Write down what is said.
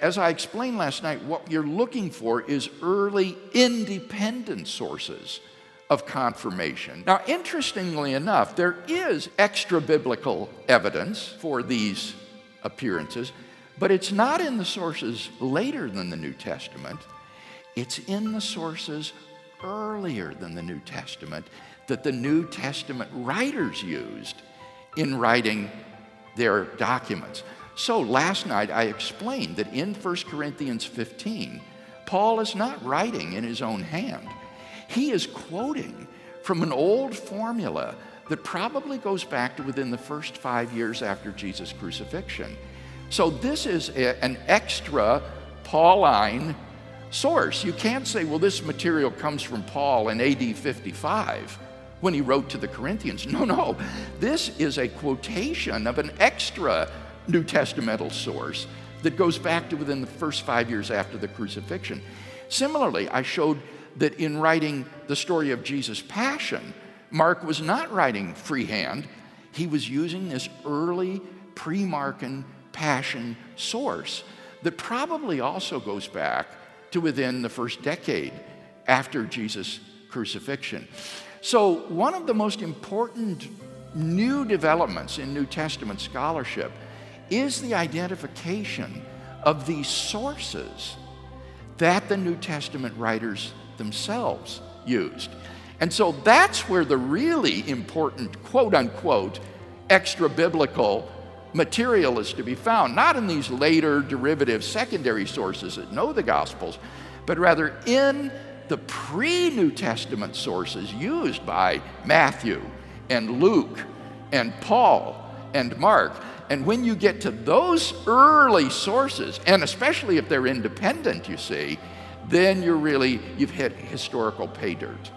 as I explained last night, what you're looking for is early independent sources of confirmation. Now, interestingly enough, there is extra-biblical evidence for these appearances, but it's not in the sources later than the New Testament. It's in the sources earlier than the New Testament that the New Testament writers used in writing their documents. So last night I explained that in 1 Corinthians 15, Paul is not writing in his own hand. He is quoting from an old formula that probably goes back to within the first 5 years after Jesus' crucifixion. So this is an extra Pauline source. You can't say, well, this material comes from Paul in AD 55 when he wrote to the Corinthians. No, this is a quotation of an extra New Testamental source that goes back to within the first 5 years after the crucifixion. Similarly, I showed that in writing the story of Jesus' passion, Mark was not writing freehand. He was using this early pre-markan passion source that probably also goes back to within the first decade after Jesus' crucifixion. So one of the most important new developments in New Testament scholarship is the identification of these sources that the New Testament writers themselves used. And so that's where the really important, quote-unquote, extra-biblical material is to be found, not in these later derivative secondary sources that know the Gospels, but rather in the pre-New Testament sources used by Matthew and Luke and Paul and Mark. And when you get to those early sources, and especially if they're independent, you see, then you've hit historical pay dirt.